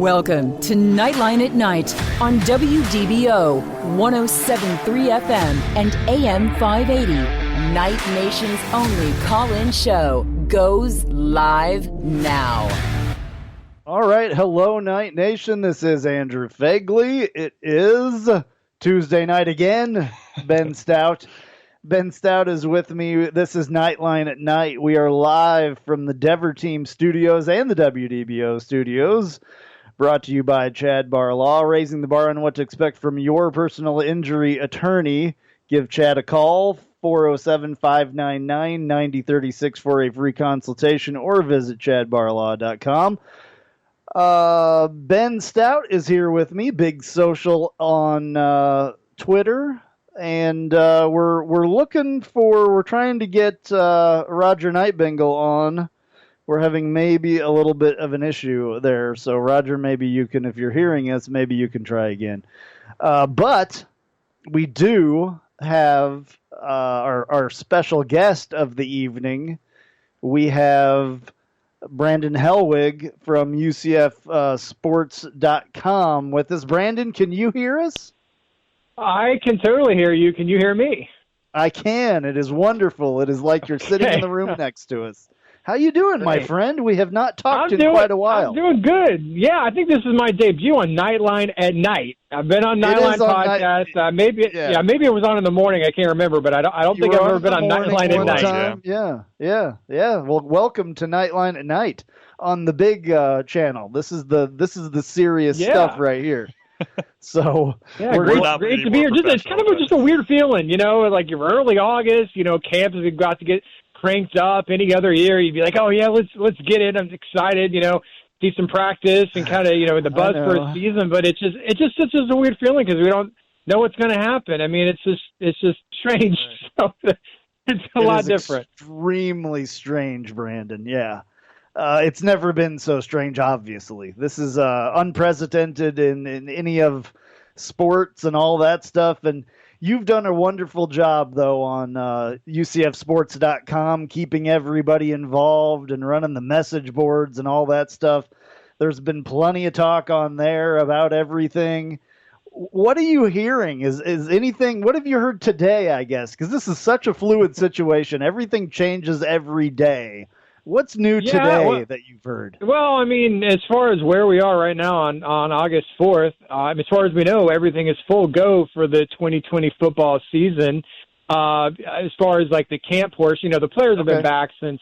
Welcome to Knightline at Night on WDBO 107.3 FM and AM 580. Night Nation's only call-in show goes live now. All right. Hello, Night Nation. This is Andrew Phegley. It is Tuesday night again. Ben Stout. Ben Stout is with me. This is Knightline at Night. We are live from the Dever Team Studios and the WDBO Studios. Brought to you by Chad Bar Law, raising the bar on what to expect from your personal injury attorney. Give Chad a call, 407-599-9036 for a free consultation, or visit chadbarlaw.com. Ben Stout is here with me, Big Social on Twitter. And we're trying to get Roger Bengal on. We're having maybe a little bit of an issue there. So Roger, maybe you can, if you're hearing us, maybe you can try again. But we do have our special guest of the evening. We have Brandon Hellwig from UCFsports.com with us. Brandon, can you hear us? I can totally hear you. Can you hear me? I can. It is wonderful. It is like you're sitting in the room next to us. How you doing, my friend? We have not talked in quite a while. I'm doing good. Yeah, I think this is my debut on Knightline at Night. I've been on Knightline podcast. Maybe it was on in the morning. I can't remember, but I don't think I've ever been on Knightline at Night. Yeah. Well, welcome to Knightline at Night on the big channel. This is the serious stuff right here. So we're great to be here. It's kind of just a weird feeling, like you're early August. Camps have got to get cranked up. Any other year, you'd be like, oh yeah, let's get it. I'm excited. See some practice and kind of the buzz for a season. But it's just such a weird feeling because we don't know what's going to happen. I mean, it's just strange. So it's a lot different. Extremely strange, Brandon. Yeah. It's never been so strange, obviously. This is unprecedented in any of sports and all that stuff. And you've done a wonderful job, though, on UCFsports.com, keeping everybody involved and running the message boards and all that stuff. There's been plenty of talk on there about everything. What are you hearing? Is anything? What have you heard today, I guess? Because this is such a fluid situation. Everything changes every day. What's new today that you've heard? Well, I mean, as far as where we are right now on August 4th, as far as we know, everything is full go for the 2020 football season. As far as like the camp portion, the players have been back since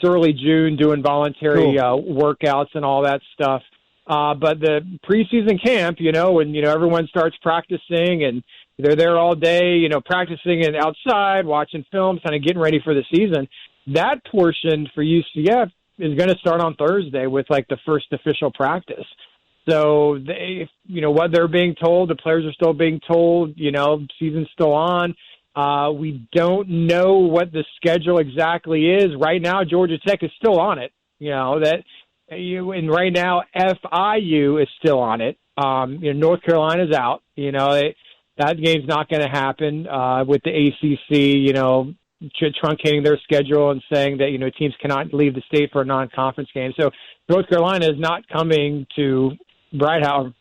early June doing voluntary workouts and all that stuff. But the preseason camp, when everyone starts practicing and they're there all day, practicing and outside, watching films, kind of getting ready for the season. That portion for UCF is going to start on Thursday with like the first official practice. So what they're being told, the players are still being told, season's still on. We don't know what the schedule exactly is. Right now, Georgia Tech is still on it, and right now FIU is still on it. North Carolina's out, that game's not going to happen, with the ACC, truncating their schedule and saying that, teams cannot leave the state for a non-conference game. So North Carolina is not coming to Bright House,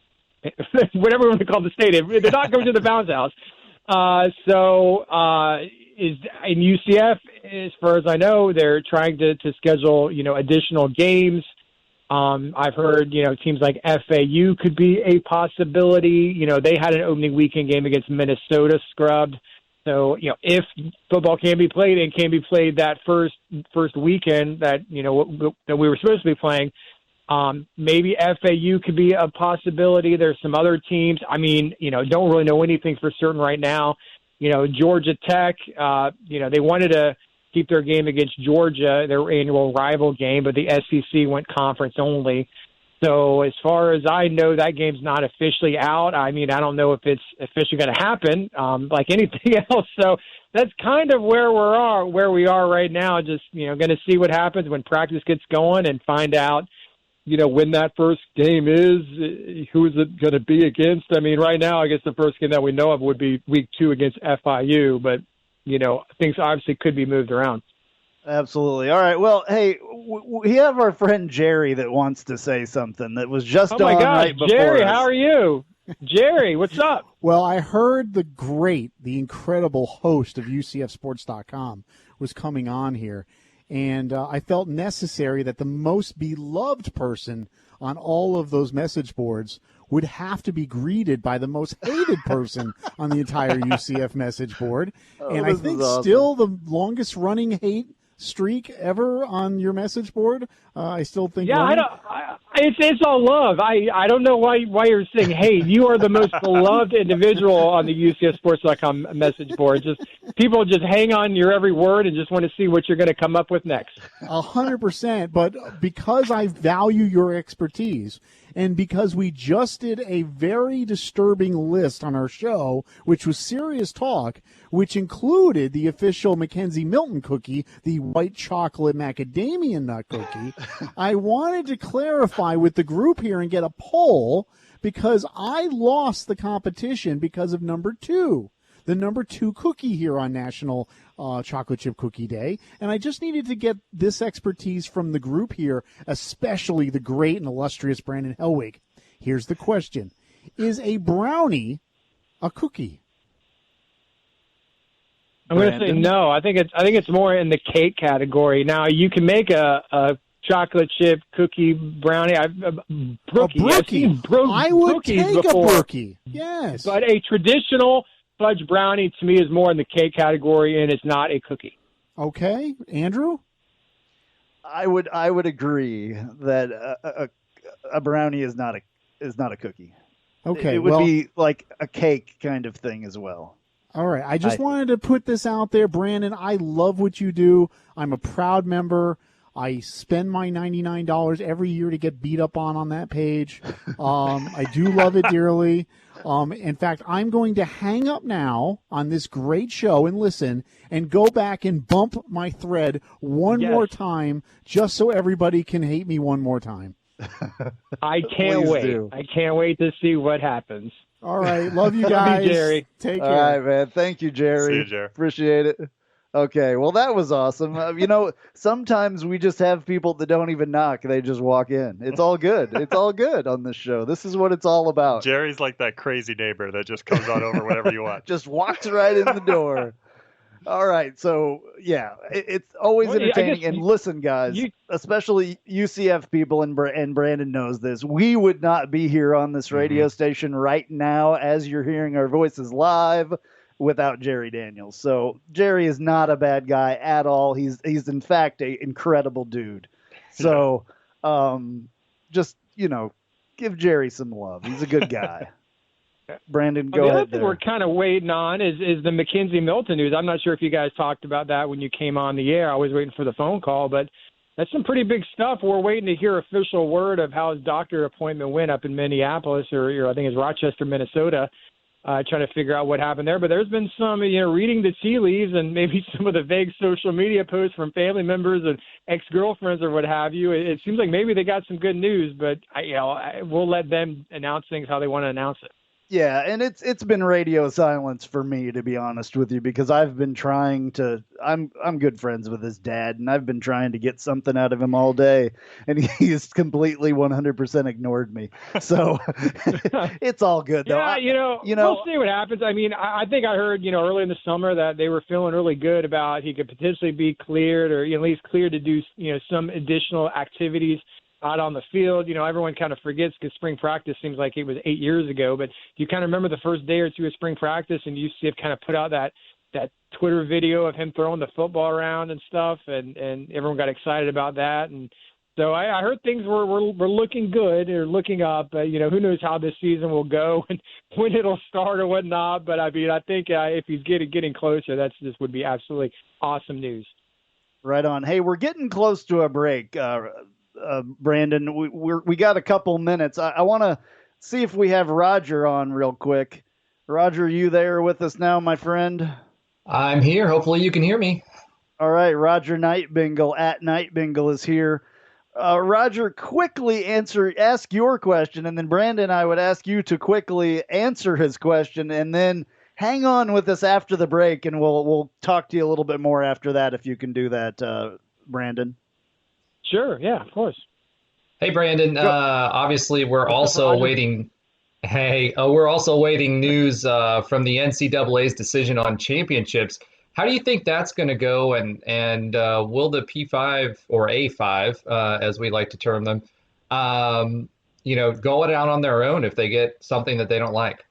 whatever we want to call the state. They're not coming to the Bounce House. Is in UCF, as far as I know, they're trying to schedule, additional games. I've heard, teams like FAU could be a possibility. They had an opening weekend game against Minnesota scrubbed. So, if football can be played and can be played that first weekend that, that we were supposed to be playing, maybe FAU could be a possibility. There's some other teams. I mean, don't really know anything for certain right now. Georgia Tech, they wanted to keep their game against Georgia, their annual rival game, but the SEC went conference only. So as far as I know, that game's not officially out. I mean, I don't know if it's officially going to happen, like anything else. So that's kind of where we are right now. Just, going to see what happens when practice gets going and find out, when that first game is, who is it going to be against. I mean, right now, I guess the first game that we know of would be week 2 against FIU, but, things obviously could be moved around. Absolutely. All right. Well, hey, we have our friend Jerry that wants to say something that was just my on gosh, right before Jerry, us. how are you? Jerry, what's up? Well, I heard the incredible host of UCFsports.com was coming on here, and I felt necessary that the most beloved person on all of those message boards would have to be greeted by the most hated person on the entire UCF message board. And I think awesome. still the longest running hate streak ever on your message board. I still think. Yeah, it's all love. I don't know why you're saying hate. You are the most beloved individual on the UCFsports.com message board. Just people just hang on your every word and just want to see what you're going to come up with next. 100%. But because I value your expertise, and because we just did a very disturbing list on our show, which was serious talk, which included the official Mackenzie Milton cookie, the white chocolate macadamia nut cookie, I wanted to clarify with the group here and get a poll, because I lost the competition because of number 2. The number 2 cookie here on National Chocolate Chip Cookie Day. And I just needed to get this expertise from the group here, especially the great and illustrious Brandon Hellwig. Here's the question. Is a brownie a cookie? I'm going to say no. I think it's more in the cake category. Now, you can make a chocolate chip cookie brownie. Brookie. I've seen I would brookies take before, a brookie. Yes. But a traditional fudge brownie to me is more in the cake category, and it's not a cookie. Okay, Andrew? I would agree that a brownie is not a cookie. Okay, it would be like a cake kind of thing as well. All right, I just wanted to put this out there, Brandon. I love what you do. I'm a proud member. I spend my $99 every year to get beat up on that page. I do love it dearly. In fact, I'm going to hang up now on this great show and listen and go back and bump my thread one more time just so everybody can hate me one more time. I can't wait. Do. I can't wait to see what happens. All right. Love you guys. Love you, Jerry. Take care. All right, man. Thank you, Jerry. See you, Jerry. Appreciate it. Okay, well, that was awesome. Sometimes we just have people that don't even knock. They just walk in. It's all good. It's all good on this show. This is what it's all about. Jerry's like that crazy neighbor that just comes on over whenever you want. Just walks right in the door. All right, so, yeah, it's always entertaining. And listen, guys, especially UCF people, and Brandon knows this, we would not be here on this radio station right now as you're hearing our voices live without Jerry Daniels. So Jerry is not a bad guy at all. He's in fact an incredible dude. So just, give Jerry some love. He's a good guy. Brandon, go ahead. The other thing we're kind of waiting on is the Mackenzie Milton news. I'm not sure if you guys talked about that when you came on the air. I was waiting for the phone call, but that's some pretty big stuff. We're waiting to hear official word of how his doctor appointment went up in Minneapolis, or I think it's Rochester, Minnesota. Trying to figure out what happened there. But there's been some, reading the tea leaves and maybe some of the vague social media posts from family members and ex-girlfriends or what have you. It seems like maybe they got some good news, but we'll let them announce things how they want to announce it. Yeah, and it's been radio silence for me, to be honest with you, because I've been trying to. I'm good friends with his dad, and I've been trying to get something out of him all day, and he's completely 100% ignored me. So it's all good, though. Yeah, we'll see what happens. I mean, I think I heard, early in the summer that they were feeling really good about he could potentially be cleared, or at least cleared to do, some additional activities out on the field. Everyone kind of forgets because spring practice seems like it was 8 years ago, but you kind of remember the first day or two of spring practice, and UCF kind of put out that Twitter video of him throwing the football around and stuff, and everyone got excited about that. And so I heard things were looking good or looking up. Who knows how this season will go and when it'll start or whatnot. But I mean, I think if he's getting closer, that's just would be absolutely awesome news. Right on. Hey, we're getting close to a break. Brandon, we got a couple minutes. I want to see if we have Roger on real quick. Roger, you there with us now, my friend? I'm here. Hopefully you can hear me. All right, Roger Nightbingle at Nightbingle is here. Roger, quickly ask your question, and then Brandon, I would ask you to quickly answer his question, and then hang on with us after the break, and we'll talk to you a little bit more after that if you can do that, Brandon. Sure. Yeah, of course. Hey, Brandon. Obviously, we're also awaiting. We're also awaiting news from the NCAA's decision on championships. How do you think that's going to go? And will the P5 or A5, as we like to term them, go it out on their own if they get something that they don't like?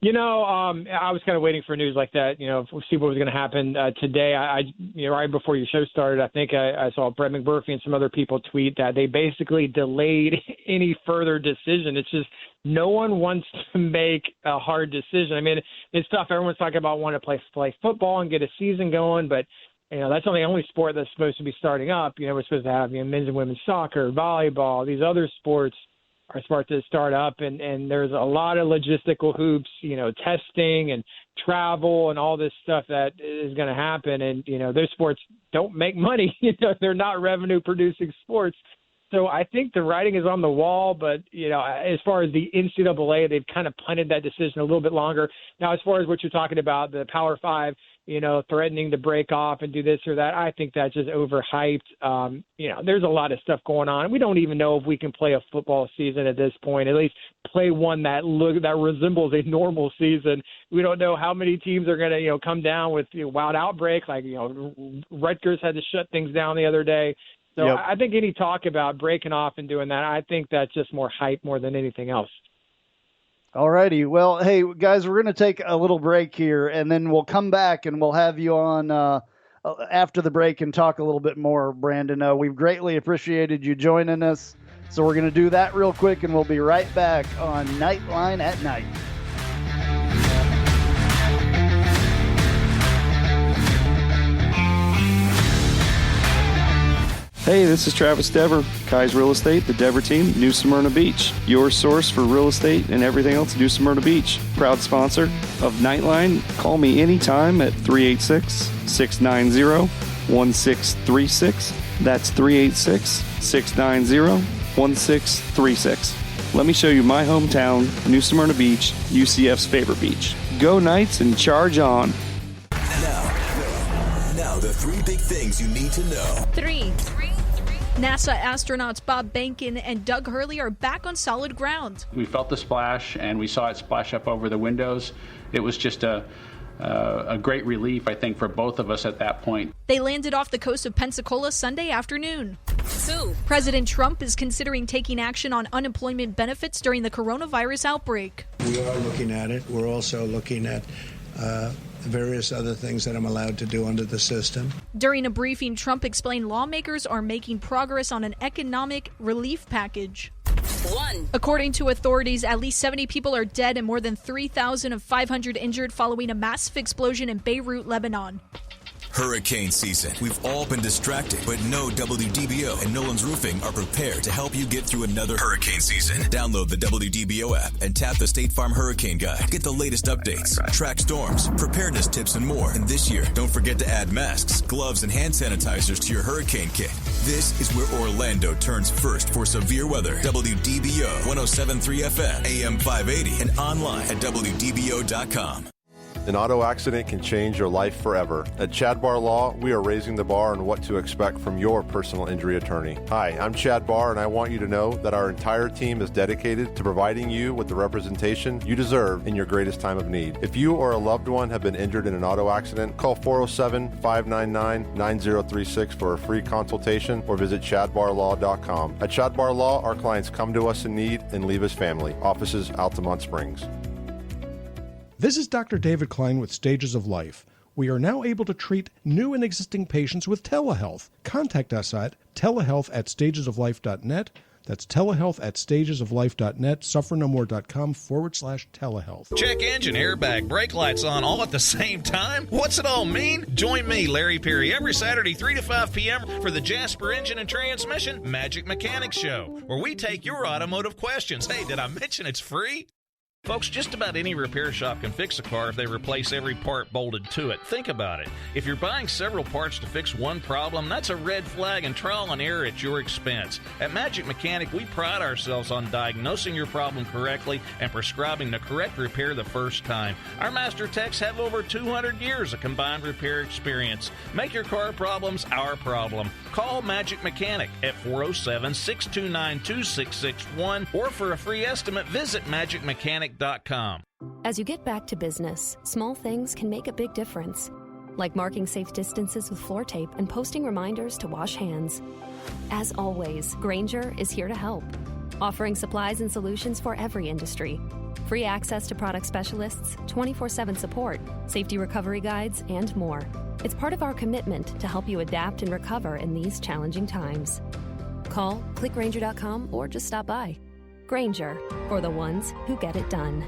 I was kind of waiting for news like that, see what was going to happen today. Right before your show started, I think I saw Brett McMurphy and some other people tweet that they basically delayed any further decision. It's just no one wants to make a hard decision. I mean, it's tough. Everyone's talking about wanting to play football and get a season going, but that's not the only sport that's supposed to be starting up. We're supposed to have men's and women's soccer, volleyball, these other sports are smart to start up, and there's a lot of logistical hoops, testing and travel and all this stuff that is going to happen. And, those sports don't make money. They're not revenue producing sports. So I think the writing is on the wall, but, as far as the NCAA, they've kind of punted that decision a little bit longer. Now, as far as what you're talking about, the Power Five, threatening to break off and do this or that, I think that's just overhyped. There's a lot of stuff going on. We don't even know if we can play a football season at this point, at least play one that resembles a normal season. We don't know how many teams are going to, come down with wild outbreaks. Like, Rutgers had to shut things down the other day. So yep. I think any talk about breaking off and doing that, I think that's just more hype more than anything else. All righty. Well, hey, guys, we're going to take a little break here, and then we'll come back and we'll have you on after the break and talk a little bit more, Brandon. We've greatly appreciated you joining us. So we're going to do that real quick, and we'll be right back on Knightline at Night. Hey, this is Travis Dever, Kai's Real Estate, the Dever team, New Smyrna Beach. Your source for real estate and everything else, New Smyrna Beach. Proud sponsor of Knightline. Call me anytime at 386-690-1636. That's 386-690-1636. Let me show you my hometown, New Smyrna Beach, UCF's favorite beach. Go Knights and charge on. Now the three big things you need to know. Three. NASA astronauts Bob Behnken and Doug Hurley are back on solid ground. We felt the splash, and we saw it splash up over the windows. It was just a great relief, I think, for both of us at that point. They landed off the coast of Pensacola Sunday afternoon. 2. President Trump is considering taking action on unemployment benefits during the coronavirus outbreak. We are looking at it. We're also looking at various other things that I'm allowed to do under the system. During a briefing, Trump explained lawmakers are making progress on an economic relief package. 1. According to authorities, at least 70 people are dead and more than 3,500 injured following a massive explosion in Beirut, Lebanon. Hurricane season. We've all been distracted, but no WDBO and Nolan's Roofing are prepared to help you get through another hurricane season. Download the WDBO app and tap the State Farm Hurricane Guide. Get the latest updates, track storms, preparedness tips, and more. And this year, don't forget to add masks, gloves, and hand sanitizers to your hurricane kit. This is where Orlando turns first for severe weather. WDBO 107.3 FM, AM 580, and online at WDBO.com. An auto accident can change your life forever. At Chad Barr Law, we are raising the bar on what to expect from your personal injury attorney. Hi, I'm Chad Barr, and I want you to know that our entire team is dedicated to providing you with the representation you deserve in your greatest time of need. If you or a loved one have been injured in an auto accident, call 407-599-9036 for a free consultation or visit chadbarlaw.com. At Chad Barr Law, our clients come to us in need and leave as family. Offices Altamont Springs. This is Dr. David Klein with Stages of Life. We are now able to treat new and existing patients with telehealth. Contact us at telehealth@stagesoflife.net. That's telehealth@stagesoflife.net, suffernomore.com/telehealth. Check engine, airbag, brake lights on all at the same time? What's it all mean? Join me, Larry Perry, every Saturday 3 to 5 p.m. for the Jasper Engine and Transmission Magic Mechanics Show, where we take your automotive questions. Hey, did I mention it's free? Folks, just about any repair shop can fix a car if they replace every part bolted to it. Think about it. If you're buying several parts to fix one problem, that's a red flag and trial and error at your expense. At Magic Mechanic, we pride ourselves on diagnosing your problem correctly and prescribing the correct repair the first time. Our master techs have over 200 years of combined repair experience. Make your car problems our problem. Call Magic Mechanic at 407-629-2661 or for a free estimate, visit magicmechanic.com. As you get back to business, small things can make a big difference. Like marking safe distances with floor tape and posting reminders to wash hands. As always, Grainger is here to help, offering supplies and solutions for every industry. Free access to product specialists, 24/7 support, safety recovery guides, and more. It's part of our commitment to help you adapt and recover in these challenging times. Call, click Grainger.com, or just stop by. Grainger, for the ones who get it done.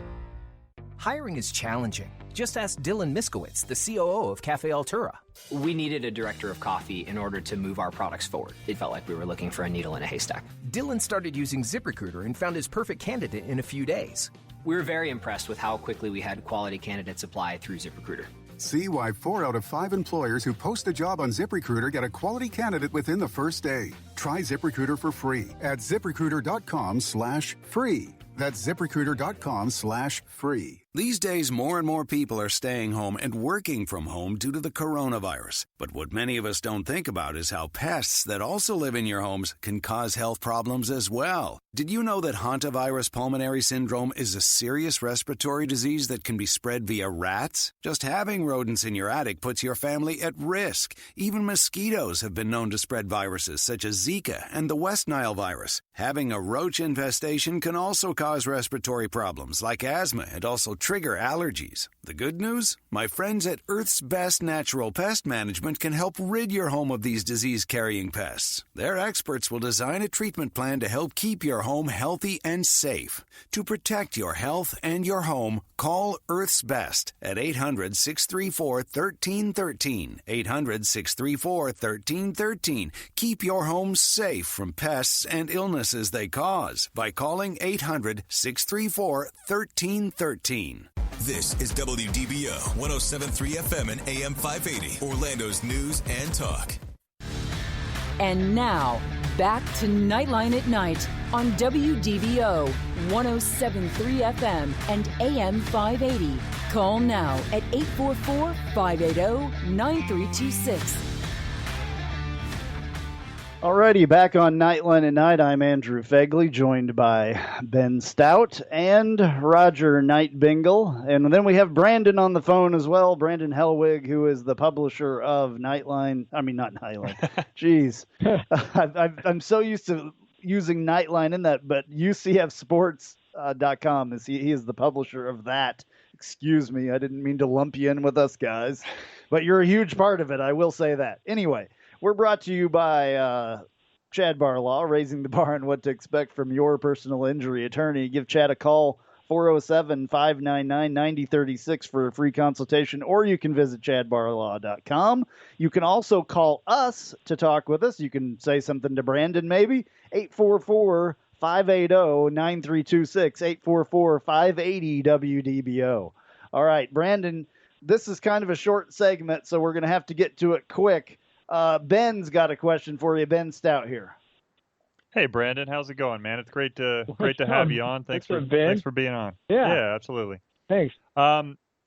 Hiring is challenging. Just ask Dylan Miskowitz, the COO of Cafe Altura. We needed a director of coffee in order to move our products forward. It felt like we were looking for a needle in a haystack. Dylan started using ZipRecruiter and found his perfect candidate in a few days. We were very impressed with how quickly we had quality candidates apply through ZipRecruiter. See why 4 out of 5 employers who post a job on ZipRecruiter get a quality candidate within the first day. Try ZipRecruiter for free at ZipRecruiter.com/free. That's ZipRecruiter.com/free. These days, more and more people are staying home and working from home due to the coronavirus. But what many of us don't think about is how pests that also live in your homes can cause health problems as well. Did you know that Hantavirus pulmonary syndrome is a serious respiratory disease that can be spread via rats? Just having rodents in your attic puts your family at risk. Even mosquitoes have been known to spread viruses such as Zika and the West Nile virus. Having a roach infestation can also cause respiratory problems like asthma and also trigger allergies. The good news? My friends at Earth's Best Natural Pest Management can help rid your home of these disease-carrying pests. Their experts will design a treatment plan to help keep your home healthy and safe. To protect your health and your home, call Earth's Best at 800-634-1313. 800-634-1313. Keep your home safe from pests and illnesses they cause by calling 800-634-1313. This is WDBO 107.3 FM and AM 580, Orlando's news and talk. And now, back to Knightline at Night on WDBO 107.3 FM and AM 580. Call now at 844-580-9326. Alrighty, back on Knightline at Night. I'm Andrew Phegley, joined by Ben Stout and Roger Bengal. And then we have Brandon on the phone as well, Brandon Hellwig, who is the publisher of Knightline. I mean, not Knightline. Jeez. I'm so used to using Knightline in that, but UCFsports.com he is the publisher of that. Excuse me, I didn't mean to lump you in with us guys, but you're a huge part of it, I will say that. Anyway, we're brought to you by Chad Barlaw, raising the bar on what to expect from your personal injury attorney. Give Chad a call, 407-599-9036 for a free consultation, or you can visit chadbarlaw.com. You can also call us to talk with us. You can say something to Brandon maybe, 844-580-9326, 844-580-WDBO. All right, Brandon, this is kind of a short segment, so we're going to have to get to it quick. Ben's got a question for you. Ben Stout here. Hey, Brandon, how's it going, man? It's great to have you on. Thanks for being on. Yeah, absolutely. Thanks.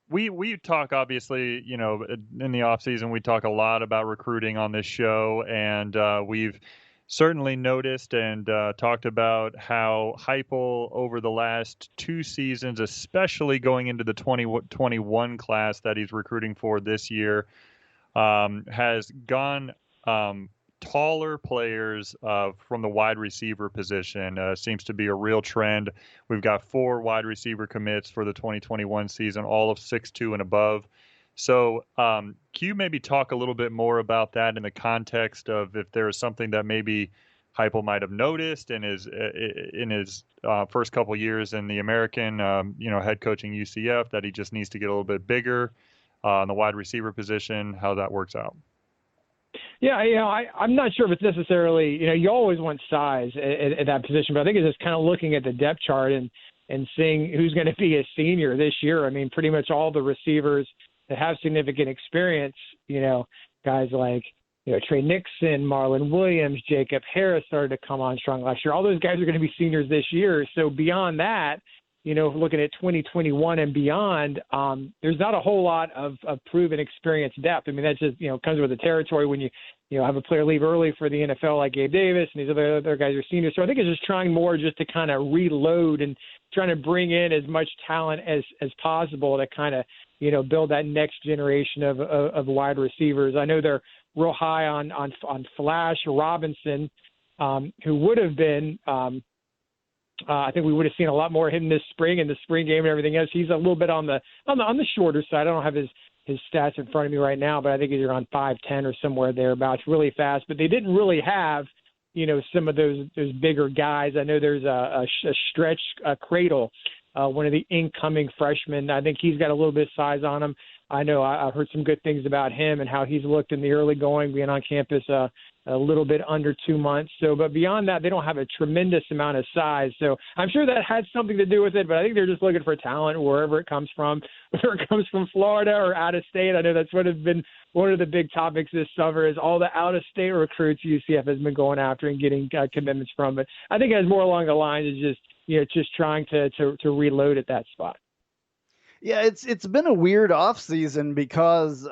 We talk, obviously, in the off season, we talk a lot about recruiting on this show, and we've certainly noticed and talked about how Heupel over the last 2 seasons, especially going into the 2021 class that he's recruiting for this year, has gone taller players from the wide receiver position. Seems to be a real trend. We've got 4 wide receiver commits for the 2021 season, all of 6'2" and above. So can you maybe talk a little bit more about that in the context of if there is something that maybe Heupel might have noticed in his first couple years in the American, head coaching UCF, that he just needs to get a little bit bigger on the wide receiver position, how that works out? Yeah, I'm not sure if it's necessarily, you always want size at that position, but I think it's just kind of looking at the depth chart and and seeing who's going to be a senior this year. I mean, pretty much all the receivers that have significant experience, guys like, Trey Nixon, Marlon Williams, Jacob Harris started to come on strong last year. All those guys are going to be seniors this year. So beyond that, looking at 2021 and beyond, there's not a whole lot of proven experience depth. I mean, that just, comes with the territory when you have a player leave early for the NFL like Gabe Davis and these other guys are seniors. So I think it's just trying more just to kind of reload and trying to bring in as much talent as possible to kind of, build that next generation of wide receivers. I know they're real high on Flash Robinson, who would have been, I think we would have seen a lot more of him this spring in the spring game and everything else. He's a little bit on the shorter side. I don't have his stats in front of me right now, but I think he's around 5'10" or somewhere thereabouts, really fast. But they didn't really have, some of those bigger guys. I know there's a stretch Cradle, one of the incoming freshmen. I think he's got a little bit of size on him. I know I've heard some good things about him and how he's looked in the early going, being on campus a little bit under 2 months. So, but beyond that, they don't have a tremendous amount of size. So I'm sure that had something to do with it, but I think they're just looking for talent wherever it comes from, whether it comes from Florida or out of state. I know that's what has been one of the big topics this summer is all the out-of-state recruits UCF has been going after and getting commitments from. But I think it has more along the lines of just trying to reload at that spot. Yeah, it's been a weird offseason because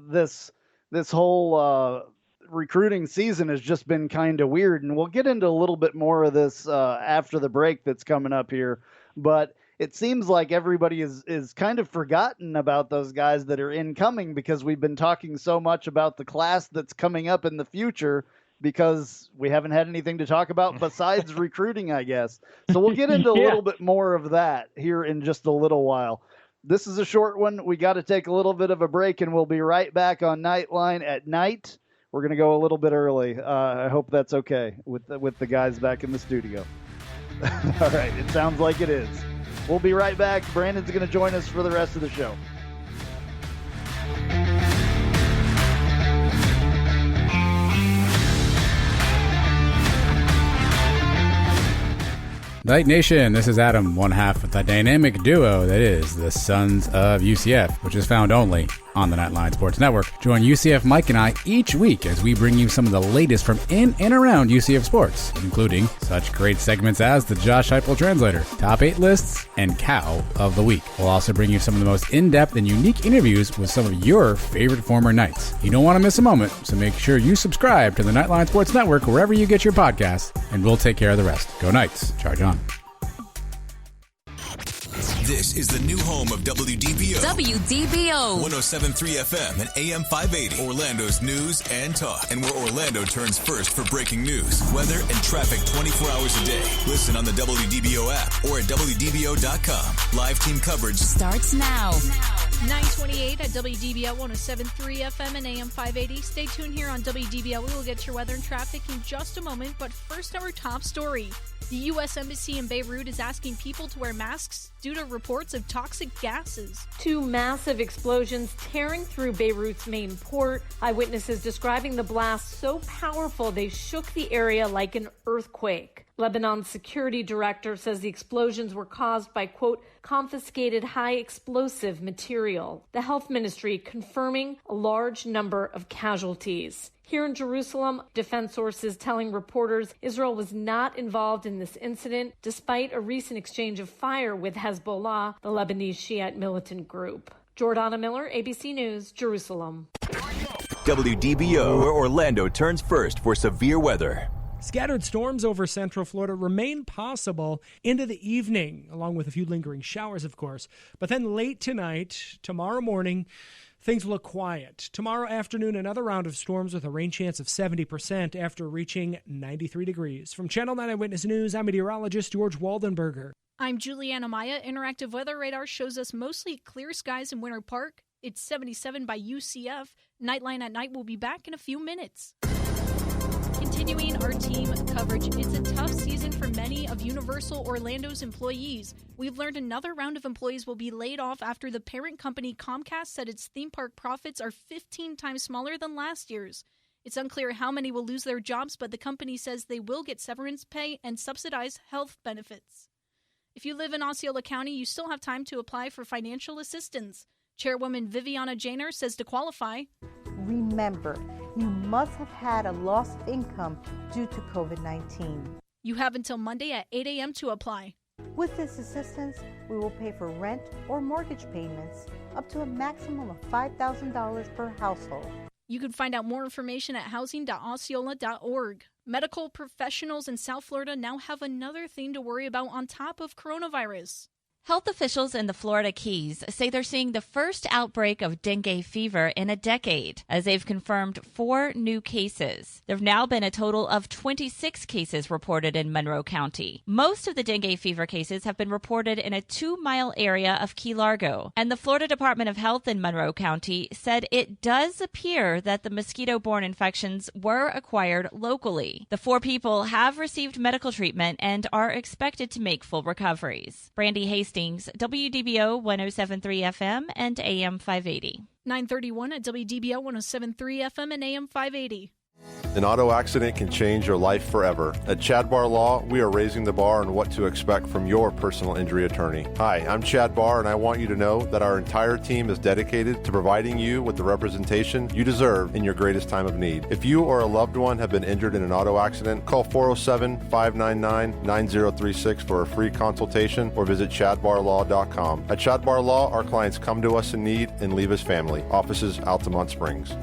this whole recruiting season has just been kind of weird, and we'll get into a little bit more of this after the break that's coming up here. But it seems like everybody is kind of forgotten about those guys that are incoming because we've been talking so much about the class that's coming up in the future because we haven't had anything to talk about besides recruiting, I guess. So we'll get into a little bit more of that here in just a little while. This is a short one. We got to take a little bit of a break, and we'll be right back on Knightline at night. We're going to go a little bit early. I hope that's okay with the guys back in the studio. All right, it sounds like it is. We'll be right back. Brandon's going to join us for the rest of the show. Night Nation, this is Adam, one half of the dynamic duo that is the Sons of UCF, which is found only on the Knightline Sports Network. Join UCF Mike and I each week as we bring you some of the latest from in and around UCF sports, including such great segments as the Josh Heupel Translator, Top 8 Lists, and Cow of the Week. We'll also bring you some of the most in-depth and unique interviews with some of your favorite former Knights. You don't want to miss a moment, so make sure you subscribe to the Knightline Sports Network wherever you get your podcasts, and we'll take care of the rest. Go Knights. Charge on. This is the new home of WDBO. WDBO. 107.3 FM and AM 580. Orlando's news and talk. And where Orlando turns first for breaking news, weather, and traffic 24 hours a day. Listen on the WDBO app or at WDBO.com. Live team coverage starts now. 928 at WDBO 107.3 FM and AM 580. Stay tuned here on WDBO. We will get your weather and traffic in just a moment. But first, our top story. The U.S. Embassy in Beirut is asking people to wear masks due to reports of toxic gases. Two massive explosions tearing through Beirut's main port. Eyewitnesses describing the blast so powerful they shook the area like an earthquake. Lebanon's security director says the explosions were caused by, quote, confiscated high explosive material. The health ministry confirming a large number of casualties. Here in Jerusalem, defense sources telling reporters Israel was not involved in this incident, despite a recent exchange of fire with Hezbollah, the Lebanese Shiite militant group. Jordana Miller, ABC News, Jerusalem. WDBO, where Orlando turns first for severe weather. Scattered storms over central Florida remain possible into the evening, along with a few lingering showers, of course. But then late tonight, tomorrow morning, things look quiet. Tomorrow afternoon, another round of storms with a rain chance of 70% after reaching 93 degrees. From Channel 9 Eyewitness News, I'm meteorologist George Waldenberger. I'm Juliana Maya. Interactive weather radar shows us mostly clear skies in Winter Park. It's 77 by UCF. Knightline at night will be back in a few minutes. Continuing our team coverage, it's a tough season for many of Universal Orlando's employees. We've learned another round of employees will be laid off after the parent company Comcast said its theme park profits are 15 times smaller than last year's. It's unclear how many will lose their jobs, but the company says they will get severance pay and subsidized health benefits. If you live in Osceola County, you still have time to apply for financial assistance. Chairwoman Viviana Janer says to qualify, remember, you must have had a loss of income due to COVID-19. You have until Monday at 8 a.m. to apply. With this assistance, we will pay for rent or mortgage payments up to a maximum of $5,000 per household. You can find out more information at housing.osceola.org. Medical professionals in South Florida now have another thing to worry about on top of coronavirus. Health officials in the Florida Keys say they're seeing the first outbreak of dengue fever in a decade, as they've confirmed 4 new cases. There have now been a total of 26 cases reported in Monroe County. Most of the dengue fever cases have been reported in a 2-mile area of Key Largo, and the Florida Department of Health in Monroe County said it does appear that the mosquito-borne infections were acquired locally. The 4 people have received medical treatment and are expected to make full recoveries. Brandy Hastings, WDBO 107.3 FM and AM 580. 931 at WDBO 107.3 FM and AM 580. An auto accident can change your life forever. At Chad Barr Law, we are raising the bar on what to expect from your personal injury attorney. Hi, I'm Chad Barr, and I want you to know that our entire team is dedicated to providing you with the representation you deserve in your greatest time of need. If you or a loved one have been injured in an auto accident, call 407-599-9036 for a free consultation or visit chadbarlaw.com. At Chad Barr Law, our clients come to us in need and leave as family. Offices, Altamont Springs.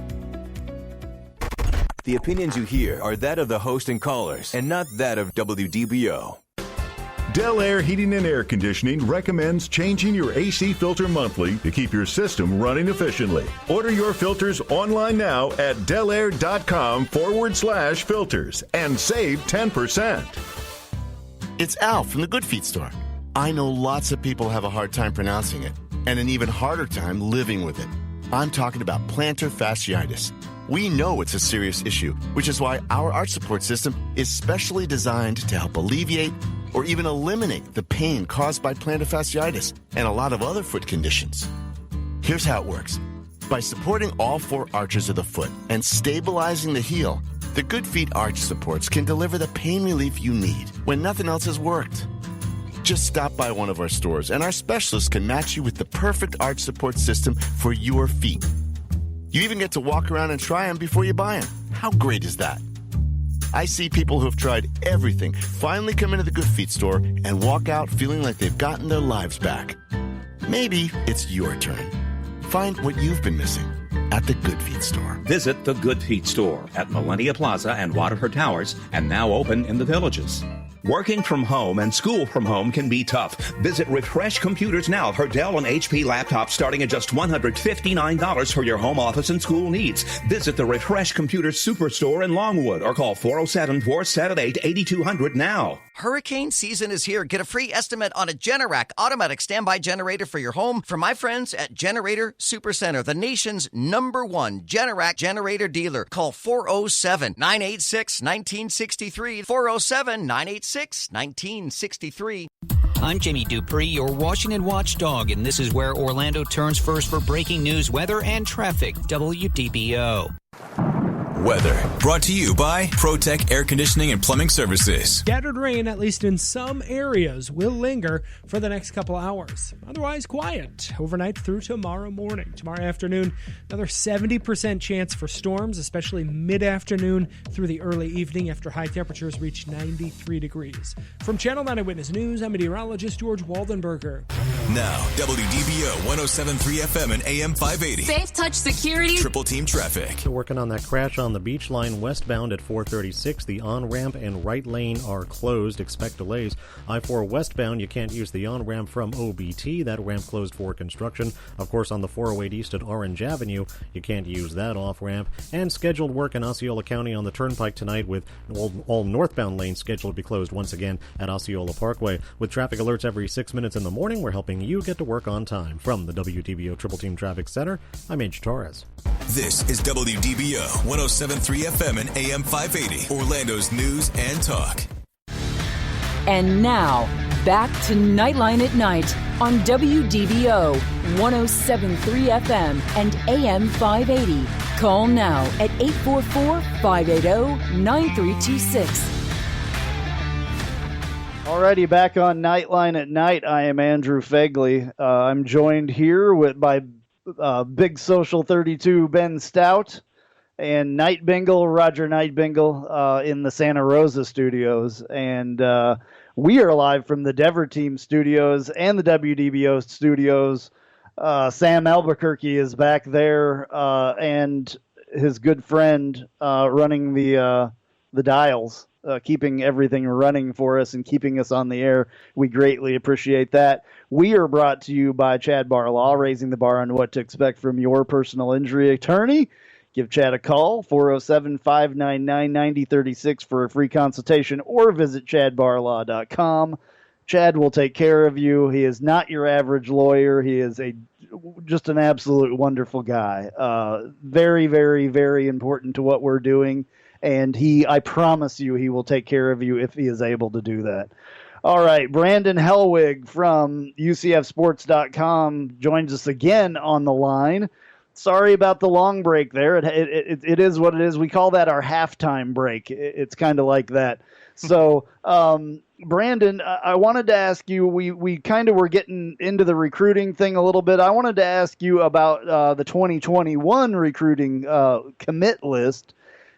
The opinions you hear are that of the host and callers, and not that of WDBO. Del Air Heating and Air Conditioning recommends changing your AC filter monthly to keep your system running efficiently. Order your filters online now at delair.com/filters and save 10%. It's Al from the Good Feet store. I know lots of people have a hard time pronouncing it, and an even harder time living with it. I'm talking about plantar fasciitis. We know it's a serious issue, which is why our arch support system is specially designed to help alleviate or even eliminate the pain caused by plantar fasciitis and a lot of other foot conditions. Here's how it works. By supporting all 4 arches of the foot and stabilizing the heel, the Good Feet arch supports can deliver the pain relief you need when nothing else has worked. Just stop by one of our stores and our specialists can match you with the perfect arch support system for your feet. You even get to walk around and try them before you buy them. How great is that? I see people who have tried everything finally come into the Good Feet store and walk out feeling like they've gotten their lives back. Maybe it's your turn. Find what you've been missing at the Good Feet store. Visit the Good Feet store at Millennia Plaza and Waterford Towers, and now open in the Villages. Working from home and school from home can be tough. Visit Refresh Computers now for Dell and HP laptops starting at just $159 for your home office and school needs. Visit the Refresh Computers Superstore in Longwood or call 407-478-8200 now. Hurricane season is here. Get a free estimate on a Generac automatic standby generator for your home from my friends at Generator Supercenter, the nation's #1 Generac generator dealer. Call 407-986-1963, 407-986-1963. I'm Jimmy Dupree, your Washington watchdog, and this is where Orlando turns first for breaking news, weather, and traffic. WDBO. Weather brought to you by ProTech Air Conditioning and Plumbing Services. Scattered rain, at least in some areas, will linger for the next couple hours. Otherwise, quiet overnight through tomorrow morning. Tomorrow afternoon, another 70% chance for storms, especially mid-afternoon through the early evening after high temperatures reach 93 degrees. From Channel 9 Eyewitness News, I'm meteorologist George Waldenberger. Now, WDBO 107.3 FM and AM 580. Safe Touch Security. Triple Team Traffic. They're working on that crash on the beach line westbound at 436. The on-ramp and right lane are closed. Expect delays. I-4 westbound, you can't use the on-ramp from OBT. That ramp closed for construction. Of course, on the 408 east at Orange Avenue, you can't use that off-ramp. And scheduled work in Osceola County on the Turnpike tonight with all northbound lanes scheduled to be closed once again at Osceola Parkway. With traffic alerts every 6 minutes in the morning, we're helping you get to work on time. From the WDBO Triple Team Traffic Center, I'm H. Torres. This is WDBO 107.3 FM and AM 580, Orlando's news and talk. And now, back to Knightline at Night on WDBO 107.3 FM and AM 580. Call now at 844-580-9326. Alrighty, back on Knightline at night. I am Andrew Phegley. I'm joined here by Big Social 32 Ben Stout and Night Bengal Roger Bengal in the Santa Rosa studios, and we are live from the Dever Team studios and the WDBO studios. Sam Albuquerque is back there, and his good friend running the dials. Keeping everything running for us and keeping us on the air. We greatly appreciate that. We are brought to you by Chad Barr Law, raising the bar on what to expect from your personal injury attorney. Give Chad a call, 407-599-9036 for a free consultation, or visit chadbarlaw.com. Chad will take care of you. He is not your average lawyer. He is just an absolute wonderful guy. Very, very, very important to what we're doing. And I promise you, he will take care of you if he is able to do that. All right, Brandon Hellwig from UCFsports.com joins us again on the line. Sorry about the long break there. It is what it is. We call that our halftime break. It's kind of like that. So, Brandon, I wanted to ask you, we kind of were getting into the recruiting thing a little bit. I wanted to ask you about the 2021 recruiting commit list.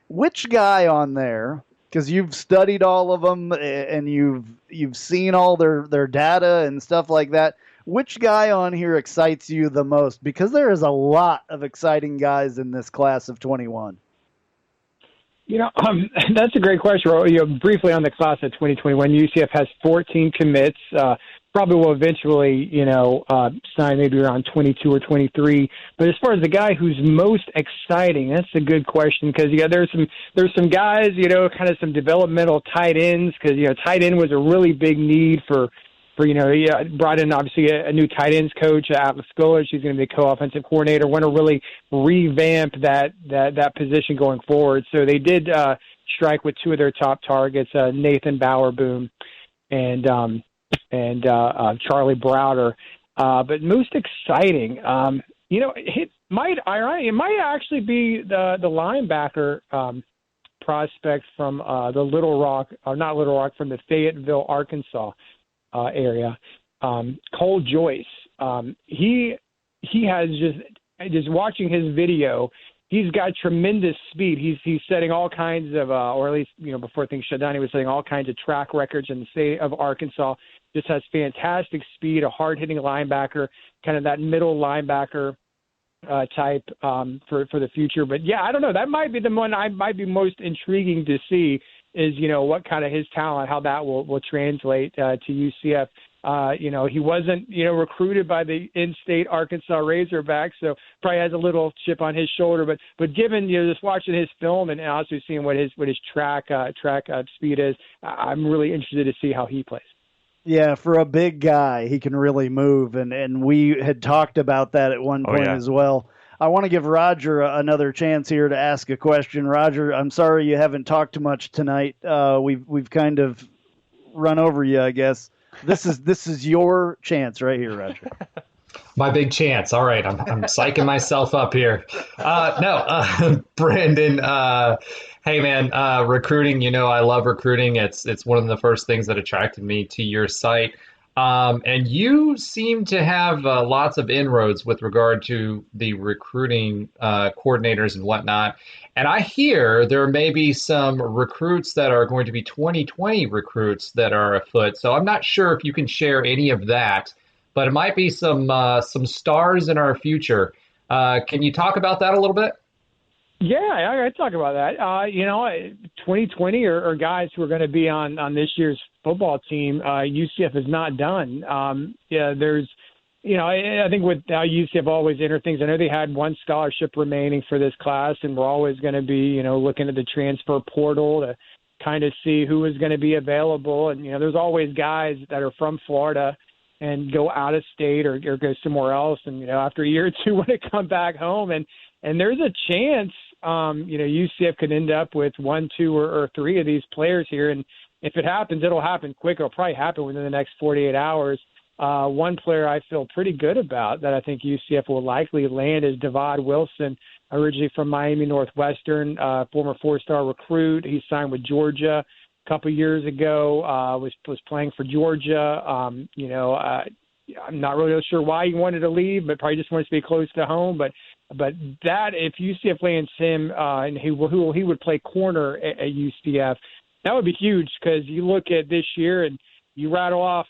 Which guy on there, because you've studied all of them and you've seen all their data and stuff like that, which guy on here excites you the most? Because there is a lot of exciting guys in this class of 21. That's a great question. Briefly on the class of 2021, UCF has 14 commits. Probably will eventually, sign maybe around 22 or 23. But as far as the guy who's most exciting, that's a good question because there's some guys, kind of some developmental tight ends because tight end was a really big need for he brought in obviously a new tight ends coach, Atlas Scholar. She's going to be a co-offensive coordinator. Want to really revamp that position going forward. So they did strike with two of their top targets, Nathan Bowerboom and Charlie Browder. But most exciting, it might actually be the linebacker prospect from the Little Rock, or not Little Rock, from the Fayetteville, Arkansas area. Cole Joyce. He has just watching his video. He's got tremendous speed. He's setting all kinds of, or at least before things shut down, he was setting all kinds of track records in the state of Arkansas. Just has fantastic speed, a hard-hitting linebacker, kind of that middle linebacker type for the future. But, yeah, I don't know. That might be the one I might be most intriguing to see is, what kind of his talent, how that will translate to UCF. He wasn't, recruited by the in-state Arkansas Razorbacks, so probably has a little chip on his shoulder. But given, just watching his film and also seeing what his track speed is, I'm really interested to see how he plays. Yeah, for a big guy, he can really move, and we had talked about that at one point as well. I want to give Roger another chance here to ask a question. Roger, I'm sorry you haven't talked much tonight. We've kind of run over you, I guess. This is your chance right here, Roger. My big chance. All right, I'm psyching myself up here. Brandon. Hey man, recruiting. I love recruiting. It's one of the first things that attracted me to your site. And you seem to have lots of inroads with regard to the recruiting coordinators and whatnot. And I hear there may be some recruits that are going to be 2020 recruits that are afoot. So I'm not sure if you can share any of that, but it might be some stars in our future. Can you talk about that a little bit? Yeah, I talk about that. 2020 are guys who are going to be on this year's football team. UCF is not done. There's, I think with how UCF always enter things, I know they had one scholarship remaining for this class, and we're always going to be, looking at the transfer portal to kind of see who is going to be available. And, there's always guys that are from Florida and go out of state or go somewhere else. And, after a year or two, want to come back home. And there's a chance, UCF could end up with 1, 2, or 3 of these players here. And if it happens, it'll happen quick. It'll probably happen within the next 48 hours. One player I feel pretty good about that I think UCF will likely land is Devon Wilson, originally from Miami Northwestern, former 4-star recruit. He signed with Georgia. a couple years ago, was playing for Georgia. I'm not really sure why he wanted to leave, but probably just wants to be close to home. But that, if UCF lands him and he would play corner at UCF, that would be huge, because you look at this year and you rattle off,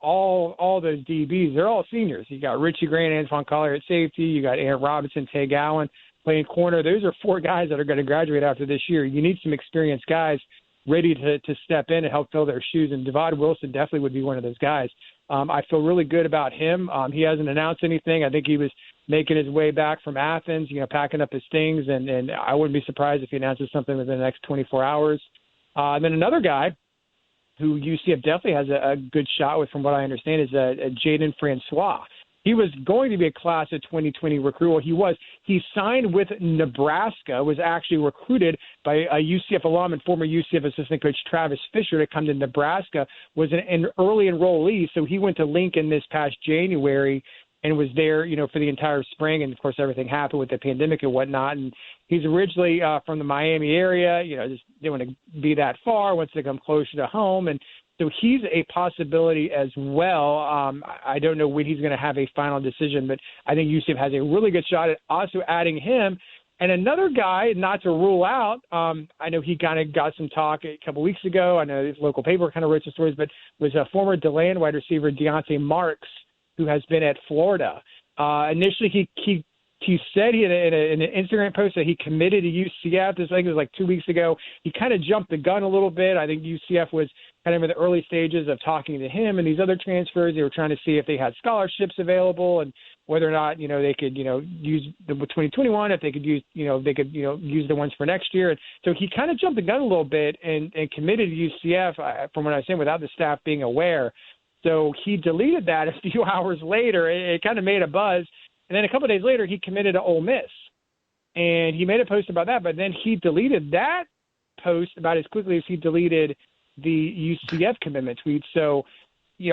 all those DBs. They're all seniors. You got Richie Grant, Antoine Collier at safety. You got Aaron Robinson, Tay Gowan playing corner. Those are 4 guys that are going to graduate after this year. You need some experienced guys ready to step in and help fill their shoes, and Devon Wilson definitely would be one of those guys. I feel really good about him. He hasn't announced anything. I think he was making his way back from Athens, packing up his things, and I wouldn't be surprised if he announces something within the next 24 hours. And then another guy who UCF definitely has a good shot with, from what I understand, is Jaden Francois. He was going to be a class of 2020 recruit. Well, he was. He signed with Nebraska, was actually recruited by a UCF alum and former UCF assistant coach Travis Fisher to come to Nebraska, was an early enrollee. So he went to Lincoln this past January and was there, for the entire spring. And, of course, everything happened with the pandemic and whatnot. And he's originally from the Miami area, just didn't want to be that far, wants to come closer to home. And so he's a possibility as well. I don't know when he's going to have a final decision, but I think UCF has a really good shot at also adding him. And another guy, not to rule out, I know he kind of got some talk a couple weeks ago. I know his local paper kind of wrote some stories, but was a former DeLand wide receiver, Deontay Marks, who has been at Florida. Initially, he said in an Instagram post that he committed to UCF. I think it was like 2 weeks ago. He kind of jumped the gun a little bit. I think UCF was kind of in the early stages of talking to him and these other transfers. They were trying to see if they had scholarships available and whether or not, they could, use the 2021, if they could use, use the ones for next year. And so he kind of jumped the gun a little bit and committed to UCF, from what I was saying, without the staff being aware. So he deleted that a few hours later. It kind of made a buzz. And then a couple of days later, he committed to Ole Miss. And he made a post about that, but then he deleted that post about as quickly as he deleted the UCF commitment tweet. So,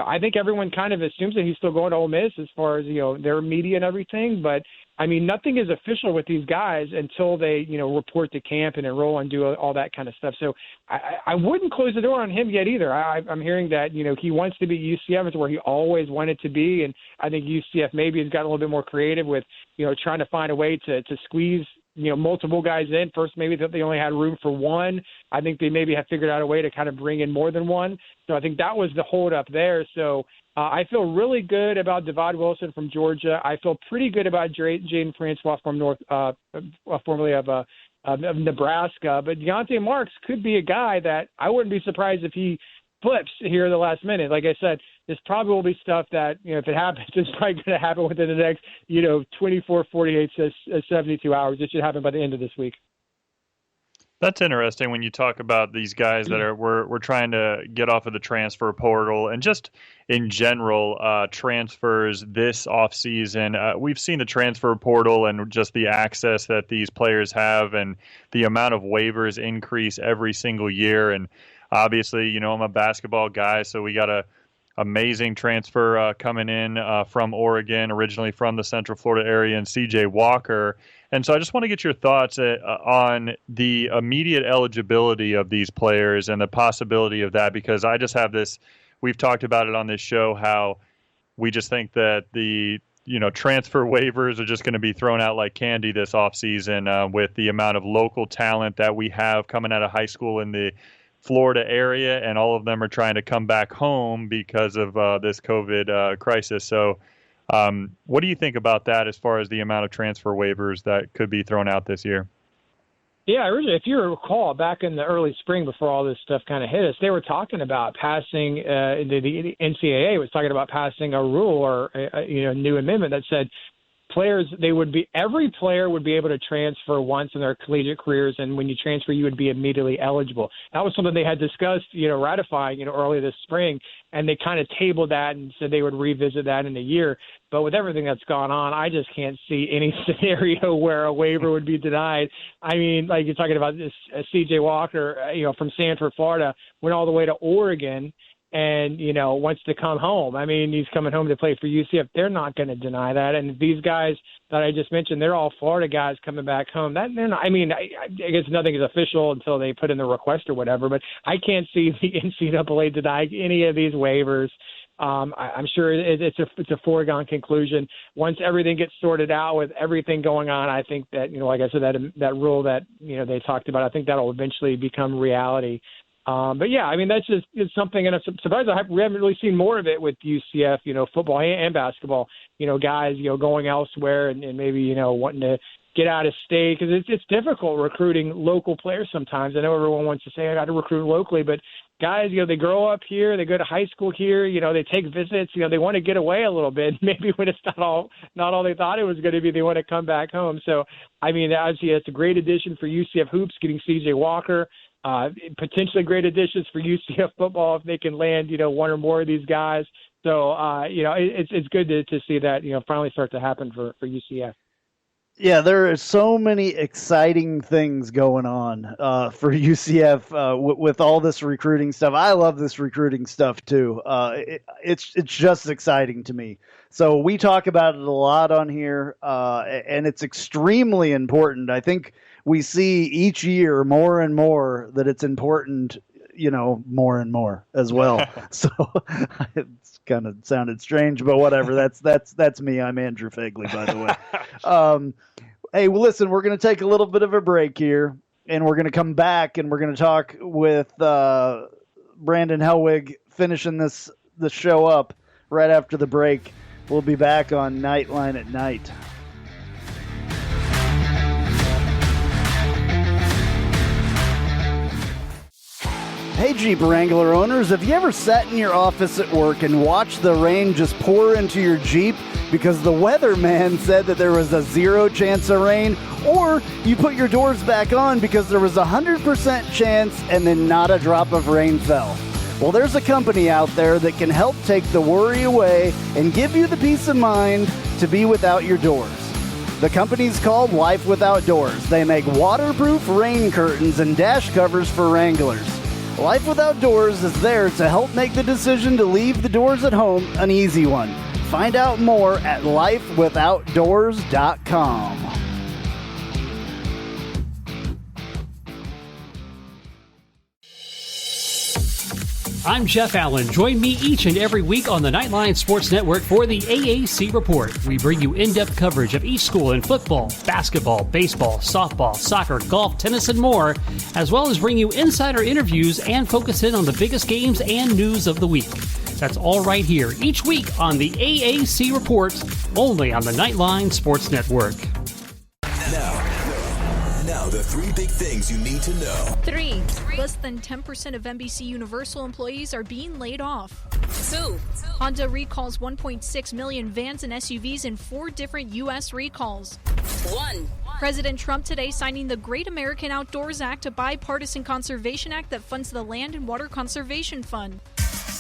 I think everyone kind of assumes that he's still going to Ole Miss as far as, their media and everything. But, I mean, nothing is official with these guys until they, report to camp and enroll and do all that kind of stuff. So I wouldn't close the door on him yet either. I'm hearing that, he wants to be UCF. It's where he always wanted to be. And I think UCF maybe has gotten a little bit more creative with, trying to find a way to squeeze multiple guys in. First, maybe they only had room for one. I think they maybe have figured out a way to kind of bring in more than one. So I think that was the holdup there. So I feel really good about Devon Wilson from Georgia. I feel pretty good about Jaden Francois from formerly of Nebraska. But Deontay Marks could be a guy that I wouldn't be surprised if he flips here in the last minute. Like I said, this probably will be stuff that, if it happens, it's probably going to happen within the next, 24, 48 to 72 hours. It should happen by the end of this week. That's interesting when you talk about these guys that we're trying to get off of the transfer portal, and just in general transfers this offseason. We've seen the transfer portal and just the access that these players have and the amount of waivers increase every single year. And obviously, I'm a basketball guy, so we got a amazing transfer coming in from Oregon, originally from the Central Florida area, and CJ Walker. And so I just want to get your thoughts on the immediate eligibility of these players and the possibility of that, because I just have this, we've talked about it on this show, how we just think that the transfer waivers are just going to be thrown out like candy this offseason with the amount of local talent that we have coming out of high school in the Florida area, and all of them are trying to come back home because of this COVID crisis. So what do you think about that as far as the amount of transfer waivers that could be thrown out this year? Yeah, originally, if you recall, back in the early spring before all this stuff kind of hit us, they were talking about passing, the NCAA was talking about passing a rule or a new amendment that said every player would be able to transfer once in their collegiate careers, and when you transfer, you would be immediately eligible. That was something they had discussed, ratifying, early this spring, and they kind of tabled that and said they would revisit that in a year. But with everything that's gone on, I just can't see any scenario where a waiver would be denied. I mean, like you're talking about this C.J. Walker, from Sanford, Florida, went all the way to Oregon. and, wants to come home. I mean, he's coming home to play for UCF. They're not going to deny that. And these guys that I just mentioned, they're all Florida guys coming back home. I guess nothing is official until they put in the request or whatever, but I can't see the NCAA deny any of these waivers. I'm sure it's a foregone conclusion. Once everything gets sorted out with everything going on, I think that, like I said, that rule that, they talked about, I think that'll eventually become reality. But yeah, I mean, it's something, and I'm surprised we haven't really seen more of it with UCF, football and basketball, guys, going elsewhere and maybe, wanting to get out of state, because it's difficult recruiting local players sometimes. I know everyone wants to say I got to recruit locally, but guys, they grow up here, they go to high school here, they take visits, they want to get away a little bit. Maybe when it's not all they thought it was going to be, they want to come back home. So, I mean, obviously it's a great addition for UCF hoops, getting CJ Walker. Potentially great additions for UCF football if they can land, one or more of these guys. So, it's good to see that, finally start to happen for UCF. Yeah, there are so many exciting things going on for UCF with all this recruiting stuff. I love this recruiting stuff too. It's just exciting to me. So we talk about it a lot on here, and it's extremely important. I think we see each year more and more that it's important, more and more as well. So it's kind of sounded strange, but whatever. That's me. I'm Andrew Phegley, by the way. Hey, well, listen, we're going to take a little bit of a break here, and we're going to come back, and we're going to talk with Brandon Hellwig, finishing the show up right after the break. We'll be back on Knightline at night. Hey, Jeep Wrangler owners, have you ever sat in your office at work and watched the rain just pour into your Jeep because the weatherman said that there was a 0 chance of rain? Or you put your doors back on because there was a 100% chance and then not a drop of rain fell? Well, there's a company out there that can help take the worry away and give you the peace of mind to be without your doors. The company's called Life Without Doors. They make waterproof rain curtains and dash covers for Wranglers. Life Without Doors is there to help make the decision to leave the doors at home an easy one. Find out more at lifewithoutdoors.com. I'm Jeff Allen. Join me each and every week on the Knightline Sports Network for the AAC Report. We bring you in-depth coverage of each school in football, basketball, baseball, softball, soccer, golf, tennis, and more, as well as bring you insider interviews and focus in on the biggest games and news of the week. That's all right here each week on the AAC Report, only on the Knightline Sports Network. Now, the 3 big things you need to know. 3. Less than 10% of NBC Universal employees are being laid off. 2. Honda recalls 1.6 million vans and SUVs in 4 different U.S. recalls. 1. President Trump today signing the Great American Outdoors Act, a bipartisan conservation act that funds the Land and Water Conservation Fund.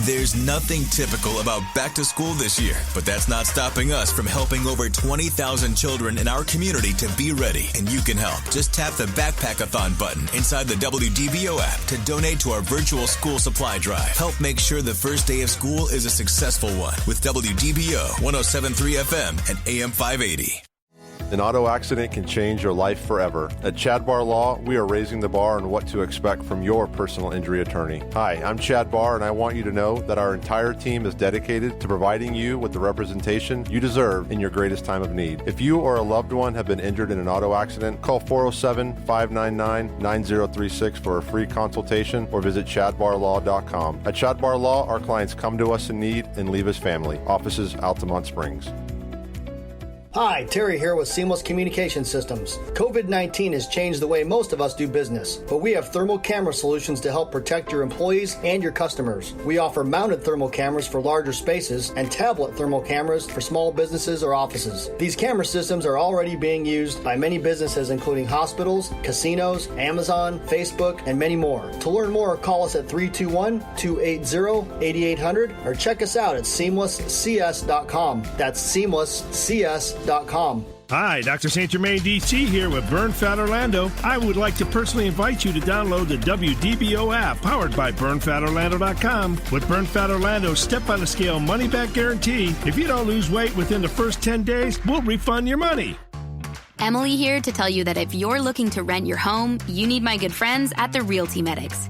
There's nothing typical about back to school this year, but that's not stopping us from helping over 20,000 children in our community to be ready, and you can help. Just tap the Backpack-a-thon button inside the WDBO app to donate to our virtual school supply drive. Help make sure the first day of school is a successful one with WDBO 107.3 FM and AM 580. An auto accident can change your life forever. At Chad Barr Law, we are raising the bar on what to expect from your personal injury attorney. Hi, I'm Chad Barr, and I want you to know that our entire team is dedicated to providing you with the representation you deserve in your greatest time of need. If you or a loved one have been injured in an auto accident, call 407-599-9036 for a free consultation or visit chadbarlaw.com. At Chad Barr Law, our clients come to us in need and leave as family. Offices, Altamont Springs. Hi, Terry here with Seamless Communication Systems. COVID-19 has changed the way most of us do business, but we have thermal camera solutions to help protect your employees and your customers. We offer mounted thermal cameras for larger spaces and tablet thermal cameras for small businesses or offices. These camera systems are already being used by many businesses, including hospitals, casinos, Amazon, Facebook, and many more. To learn more, call us at 321-280-8800 or check us out at seamlesscs.com. That's seamlesscs.com. Hi, Dr. St. Germain DC here with BurnFat Orlando. I would like to personally invite you to download the WDBO app powered by BurnFatOrlando.com. With BurnFat Orlando's step-on-the-scale money-back guarantee, if you don't lose weight within the first 10 days, we'll refund your money. Emily here to tell you that if you're looking to rent your home, you need my good friends at the Realty Medics.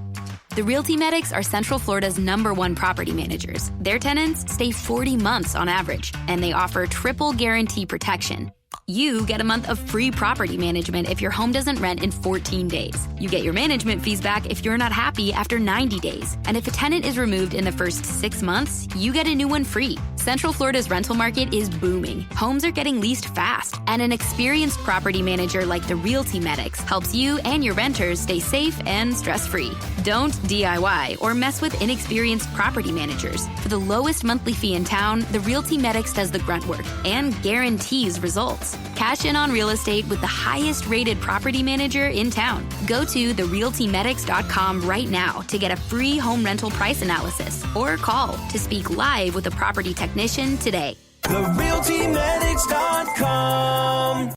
The Realty Medics are Central Florida's #1 property managers. Their tenants stay 40 months on average, and they offer triple guarantee protection. You get a month of free property management if your home doesn't rent in 14 days. You get your management fees back if you're not happy after 90 days. And if a tenant is removed in the first 6 months, you get a new one free. Central Florida's rental market is booming. Homes are getting leased fast. And an experienced property manager like the Realty Medics helps you and your renters stay safe and stress-free. Don't DIY or mess with inexperienced property managers. For the lowest monthly fee in town, the Realty Medics does the grunt work and guarantees results. Cash in on real estate with the highest rated property manager in town. Go to therealtymedics.com right now to get a free home rental price analysis or call to speak live with a property technician today. TheRealtyMedics.com.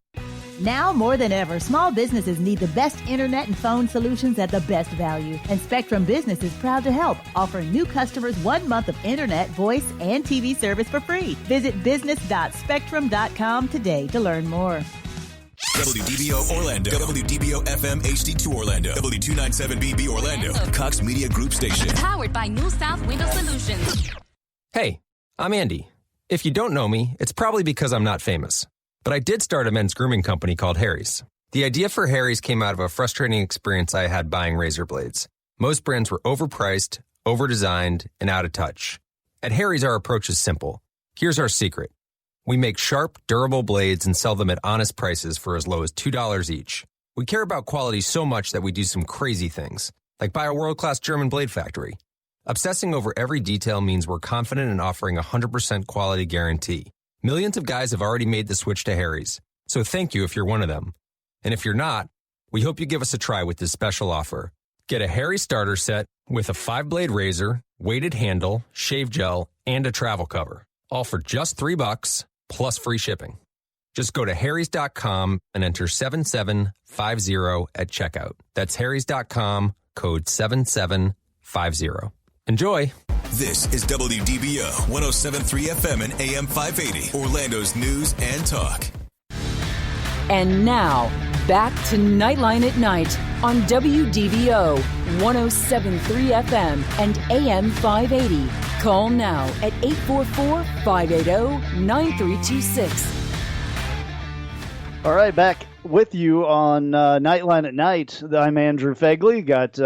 Now more than ever, small businesses need the best internet and phone solutions at the best value. And Spectrum Business is proud to help, offering new customers 1 month of internet, voice, and TV service for free. Visit business.spectrum.com today to learn more. WDBO Orlando, WDBO FM HD2 Orlando, W297BB Orlando, Cox Media Group Station. Powered by New South Window Solutions. Hey, I'm Andy. If you don't know me, it's probably because I'm not famous. But I did start a men's grooming company called Harry's. The idea for Harry's came out of a frustrating experience I had buying razor blades. Most brands were overpriced, overdesigned, and out of touch. At Harry's, our approach is simple. Here's our secret. We make sharp, durable blades and sell them at honest prices for as low as $2 each. We care about quality so much that we do some crazy things, like buy a world-class German blade factory. Obsessing over every detail means we're confident in offering a 100% quality guarantee. Millions of guys have already made the switch to Harry's, so thank you if you're one of them. And if you're not, we hope you give us a try with this special offer. Get a Harry's starter set with a 5-blade razor, weighted handle, shave gel, and a travel cover. All for just $3 plus free shipping. Just go to harrys.com and enter 7750 at checkout. That's harrys.com, code 7750. Enjoy! This is WDBO 107.3 FM and AM 580, Orlando's news and talk. And now, back to Knightline at Night on WDBO 107.3 FM and AM 580. Call now at 844-580-9326. All right, back with you on Knightline at Night. I'm Andrew Phegley. Got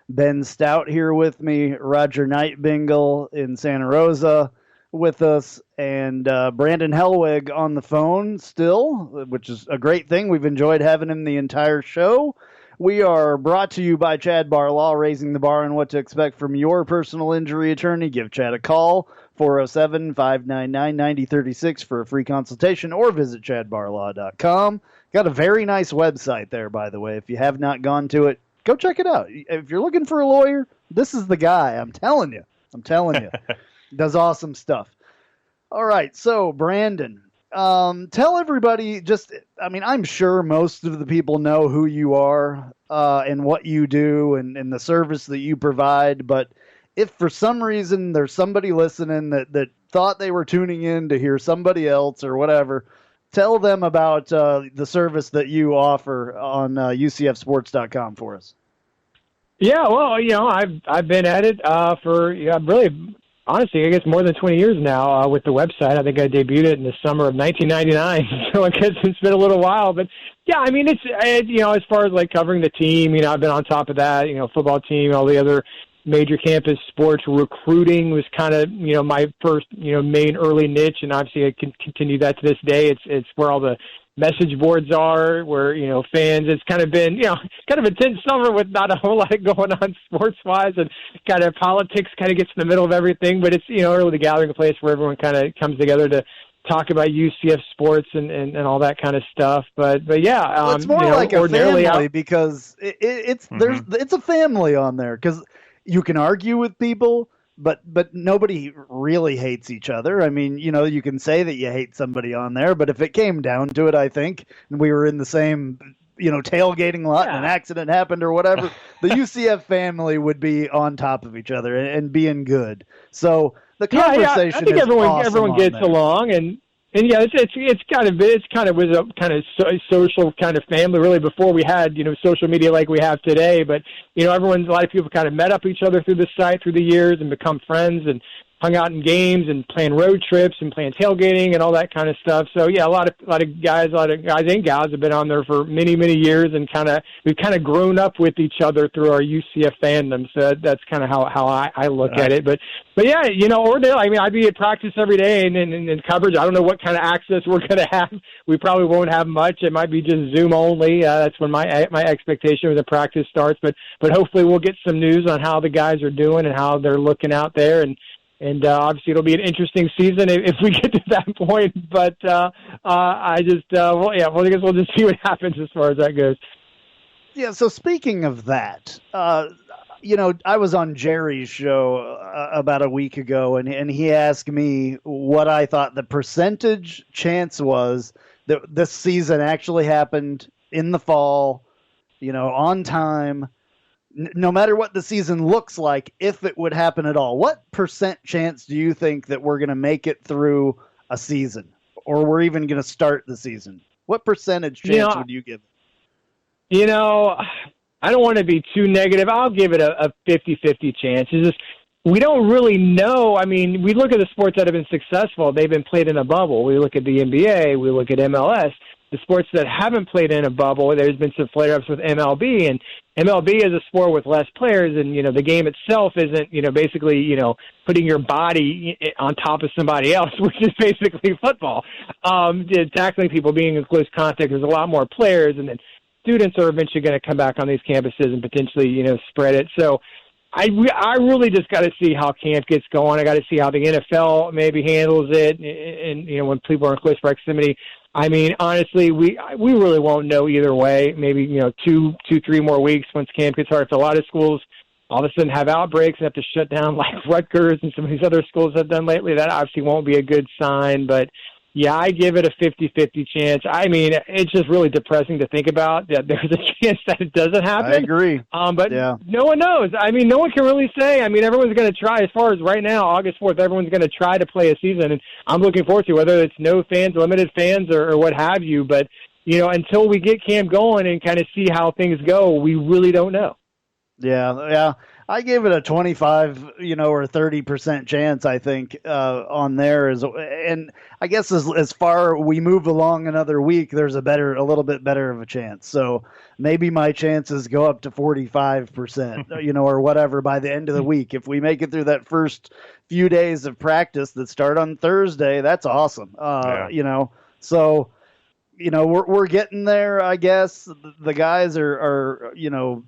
Ben Stout here with me, Roger Knight Bengal in Santa Rosa with us, and Brandon Hellwig on the phone still, which is a great thing. We've enjoyed having him the entire show. We are brought to you by Chad Bar Law, raising the bar on what to expect from your personal injury attorney. Give Chad a call, 407-599-9036 for a free consultation, or visit chadbarlaw.com. Got a very nice website there, by the way. If you have not gone to it, go check it out. If you're looking for a lawyer, this is the guy. I'm telling you. Does awesome stuff. All right, so Brandon, tell everybody I'm sure most of the people know who you are and what you do and the service that you provide, but if for some reason there's somebody listening that thought they were tuning in to hear somebody else or whatever, tell them about the service that you offer on UCFsports.com for us. Yeah, well, I've been at it for really, honestly, I guess more than 20 years now with the website. I think I debuted it in the summer of 1999, so I guess it's been a little while. But yeah, I mean, it's as far as like covering the team, I've been on top of that. Football team, all the other major campus sports. Recruiting was kind of my first main early niche, and obviously I can continue that to this day. It's where all the message boards are, where fans. It's kind of been kind of a tense summer with not a whole lot going on sports wise, and kind of politics kind of gets in the middle of everything. But it's really the gathering place where everyone kind of comes together to talk about UCF sports and all that kind of stuff. But yeah, it's more like a family because it's a family on there because you can argue with people. but nobody really hates each other. I mean, you can say that you hate somebody on there, but if it came down to it, I think, and we were in the same, tailgating lot and an accident happened or whatever, the UCF family would be on top of each other and being good. So the conversation I think is everyone gets along, and yeah, it's kind of was a kind of social kind of family really before we had social media like we have today. But a lot of people kind of met up each other through the site through the years and become friends and hung out in games and playing road trips and playing tailgating and all that kind of stuff. So yeah, a lot of guys and gals have been on there for many years, and we've kind of grown up with each other through our UCF fandom. So that's kind of how I look at it. But yeah, Ordale, I mean, I'd be at practice every day and in coverage. I don't know what kind of access we're going to have. We probably won't have much. It might be just Zoom only. That's when my expectation when the practice starts. But hopefully we'll get some news on how the guys are doing and how they're looking out there. And obviously it'll be an interesting season if we get to that point. But I guess we'll just see what happens as far as that goes. Yeah, so speaking of that, I was on Jerry's show about a week ago, and he asked me what I thought the percentage chance was that this season actually happened in the fall, on time, no matter what the season looks like, if it would happen at all. What percent chance do you think that we're going to make it through a season, or we're even going to start the season? What percentage chance would you give? I don't want to be too negative. I'll give it a 50-50 chance. It's just, we don't really know. I mean, we look at the sports that have been successful. They've been played in a bubble. We look at the NBA. We look at MLS. The sports that haven't played in a bubble, there's been some flare-ups with MLB, and MLB is a sport with less players, and, the game itself isn't, basically, putting your body on top of somebody else, which is basically football. Tackling people, being in close contact, there's a lot more players, and then students are eventually going to come back on these campuses and potentially, spread it. So I really just got to see how camp gets going. I got to see how the NFL maybe handles it, and when people are in close proximity. I mean, honestly, we really won't know either way. Maybe 2-3 more weeks once camp gets hard. If a lot of schools all of a sudden have outbreaks and have to shut down, like Rutgers and some of these other schools have done lately, that obviously won't be a good sign. But yeah, I give it a 50-50 chance. I mean, it's just really depressing to think about that there's a chance that it doesn't happen. I agree. But yeah. No one knows. I mean, no one can really say. I mean, everyone's going to try. As far as right now, August 4th, everyone's going to try to play a season. And I'm looking forward to whether it's no fans, limited fans, or what have you. But, until we get camp going and kind of see how things go, we really don't know. Yeah. I gave it a 25, or 30% chance, I think, on there. And I guess as far we move along another week, there's a little bit better of a chance. So maybe my chances go up to 45%, or whatever by the end of the week. If we make it through that first few days of practice that start on Thursday, that's awesome. So we're getting there, I guess. The guys are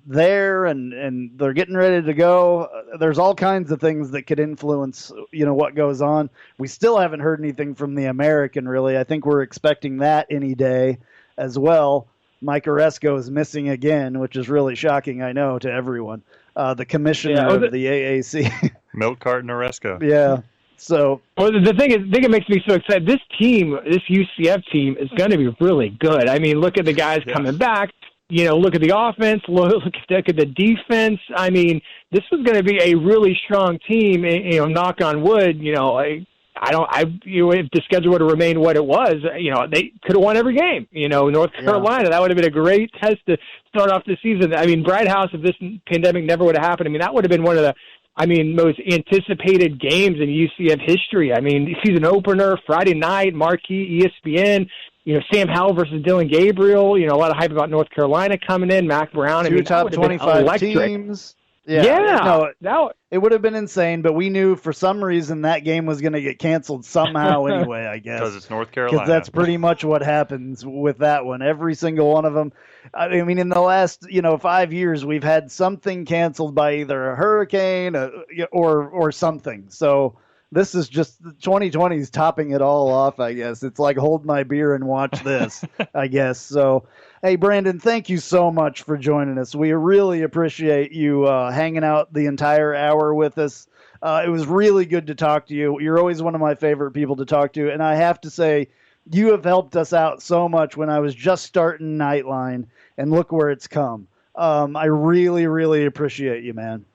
there and they're getting ready to go. There's all kinds of things that could influence, what goes on. We still haven't heard anything from the American, really. I think we're expecting that any day as well. Mike Oresco is missing again, which is really shocking, I know, to everyone. The commissioner of the AAC. Milk carton Oresco. Yeah. So, the thing it makes me so excited. This team, this UCF team, is going to be really good. I mean, look at the guys coming back. Look at the offense. Look at the defense. I mean, this was going to be a really strong team. Knock on wood. If the schedule would have remained what it was, they could have won every game. North Carolina, that would have been a great test to start off the season. I mean, Bright House, if this pandemic never would have happened, that would have been one of the most anticipated games in UCF history. I mean, season opener, Friday night, marquee, ESPN, Sam Howell versus Dylan Gabriel, a lot of hype about North Carolina coming in, Mac Brown. Two top 25 teams. Yeah. It would have been insane, but we knew for some reason that game was going to get canceled somehow anyway, I guess. Because it's North Carolina. Because that's pretty much what happens with that one. Every single one of them. I mean, in the last, 5 years, we've had something canceled by either a hurricane or something. So This is just 2020 is topping it all off, I guess. It's like hold my beer and watch this, I guess. So, hey, Brandon, thank you so much for joining us. We really appreciate you hanging out the entire hour with us. It was really good to talk to you. You're always one of my favorite people to talk to. And I have to say, you have helped us out so much when I was just starting Knightline, and look where it's come. I really, really appreciate you, man.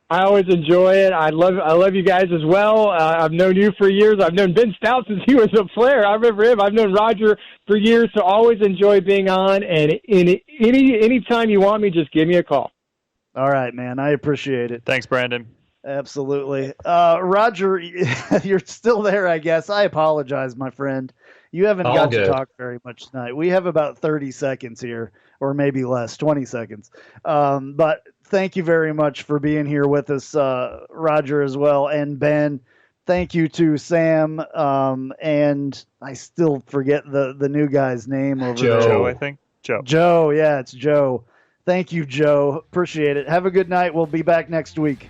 I always enjoy it. I love you guys as well. I've known you for years. I've known Ben Stout since he was a player. I remember him. I've known Roger for years, so always enjoy being on. And any time you want me, just give me a call. All right, man. I appreciate it. Thanks, Brandon. Absolutely. Roger, you're still there, I guess. I apologize, my friend. You haven't got to talk very much tonight. We have about 30 seconds here, or maybe less, 20 seconds. But thank you very much for being here with us, Roger, as well. And Ben, thank you to Sam. And I still forget the new guy's name over there. Joe, I think. Joe, yeah, it's Joe. Thank you, Joe. Appreciate it. Have a good night. We'll be back next week.